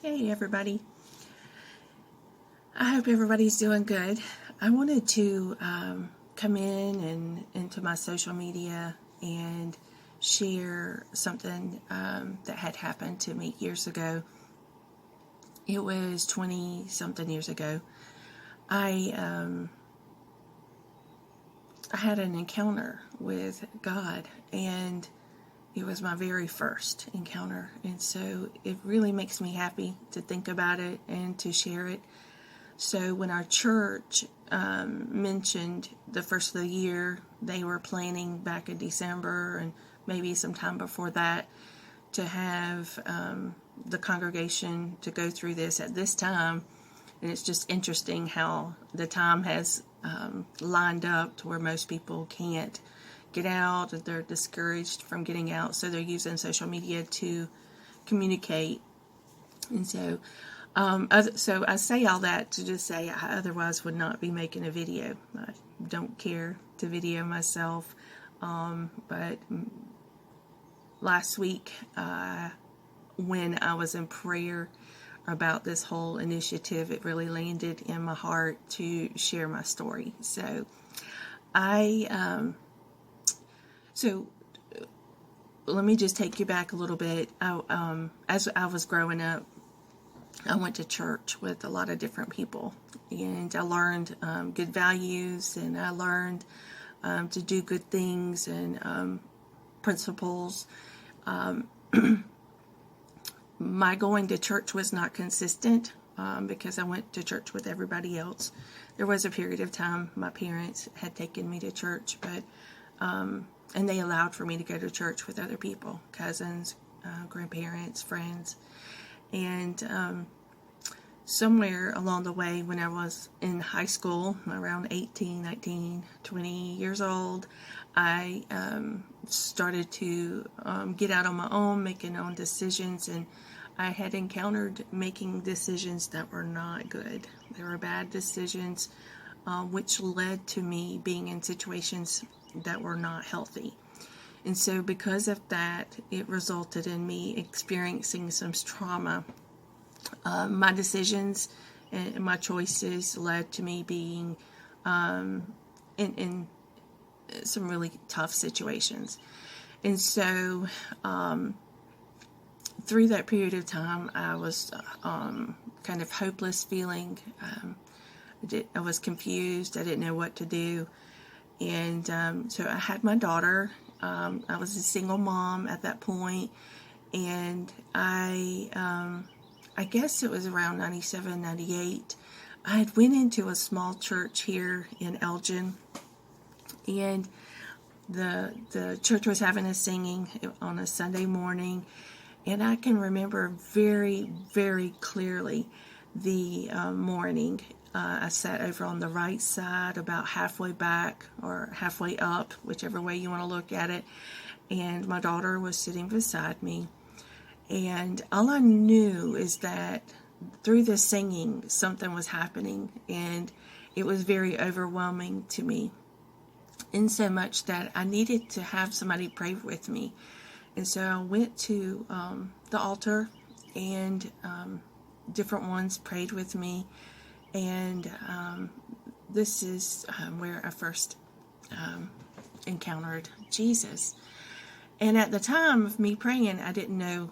Hey everybody, I hope everybody's doing good. I wanted to come in and into my social media and share something that had happened to me years ago. It was 20 something years ago. I had an encounter with God, and it was my very first encounter, and so it really makes me happy to think about it and to share it. So when our church mentioned the first of the year, they were planning back in December and maybe sometime before that to have the congregation to go through this at this time. And it's just interesting how the time has lined up to where most people can't get out, they're discouraged from getting out, so they're using social media to communicate. And so I say all that to just say I otherwise would not be making a video. I don't care to video myself, but last week when I was in prayer about this whole initiative, it really landed in my heart to share my story. So So let me just take you back a little bit. As I was growing up, I went to church with a lot of different people, and I learned good values, and I learned to do good things and principles. My going to church was not consistent because I went to church with everybody else. There was a period of time my parents had taken me to church, but and they allowed for me to go to church with other people, cousins, grandparents, friends. And somewhere along the way, when I was in high school, around 18, 19, 20 years old, I started to get out on my own, making my own decisions, and I had encountered making decisions that were not good. They were bad decisions, which led to me being in situations that were not healthy. And so because of that, it resulted in me experiencing some trauma. My decisions and my choices led to me being in some really tough situations. And so through that period of time, I was kind of hopeless feeling. I was confused. I didn't know what to do. And so I had my daughter. I was a single mom at that point, and I guess it was around 97, 98. I had went into a small church here in Elgin, and the church was having a singing on a Sunday morning, and I can remember very, very clearly the morning. I sat over on the right side, about halfway back or halfway up, whichever way you want to look at it, and my daughter was sitting beside me. And all I knew is that through the singing, something was happening, and it was very overwhelming to me, in so much that I needed to have somebody pray with me. And so I went to the altar, and different ones prayed with me. And this is where I first encountered Jesus. And at the time of me praying, I didn't know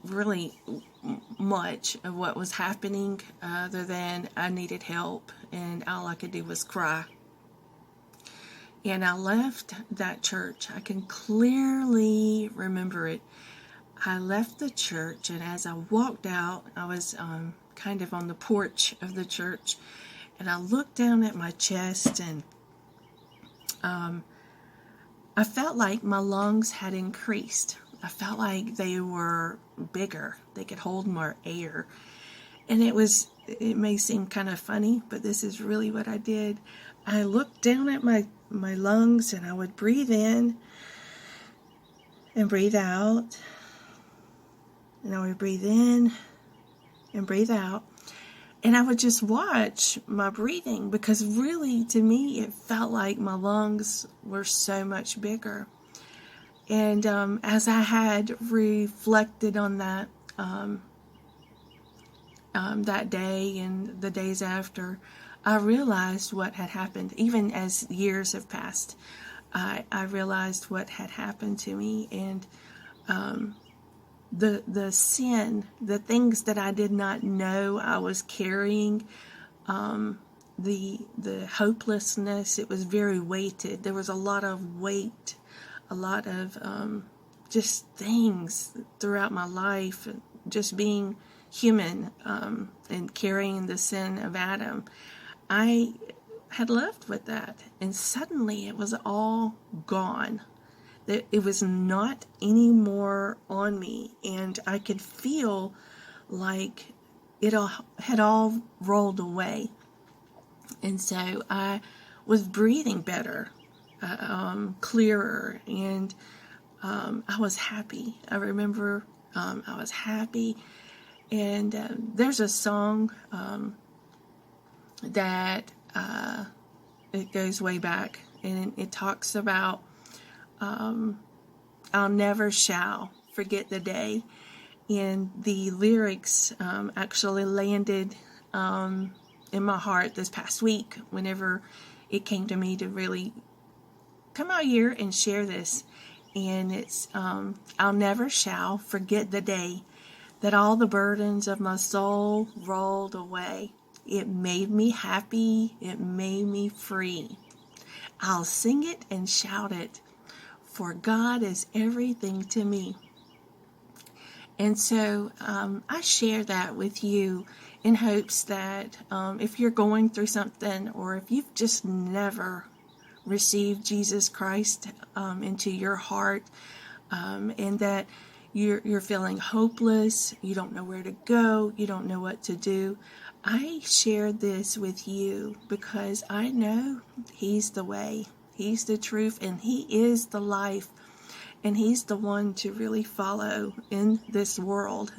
really much of what was happening other than I needed help, and all I could do was cry. And I left that church. I can clearly remember it. I left the church, and as I walked out, I was kind of on the porch of the church, and I looked down at my chest, and I felt like my lungs had increased. I felt like they were bigger. They could hold more air. And it may seem kind of funny, but this is really what I did. I looked down at my lungs, and I would breathe in and breathe out. And I would breathe in and breathe out. And I would just watch my breathing, because really, to me, it felt like my lungs were so much bigger. And as I had reflected on that, that day and the days after, I realized what had happened. Even as years have passed, I realized what had happened to me, and the sin, the things that I did not know I was carrying, the hopelessness. It was very weighted. There was a lot of weight, a lot of just things throughout my life, just being human, and carrying the sin of Adam. I had lived with that, and suddenly it was all gone. It was not anymore on me, and I could feel like it all had all rolled away. And so I was breathing better, clearer, and I was happy. I remember I was happy. And there's a song that it goes way back, and it talks about I'll never shall forget the day. And the lyrics actually landed in my heart this past week whenever it came to me to really come out here and share this. And it's I'll never shall forget the day that all the burdens of my soul rolled away. It made me happy. It made me free. I'll sing it and shout it, for God is everything to me. And so I share that with you in hopes that if you're going through something, or if you've just never received Jesus Christ into your heart, and that you're feeling hopeless, you don't know where to go, you don't know what to do, I share this with you because I know He's the way, He's the truth, and He is the life. And He's the one to really follow in this world.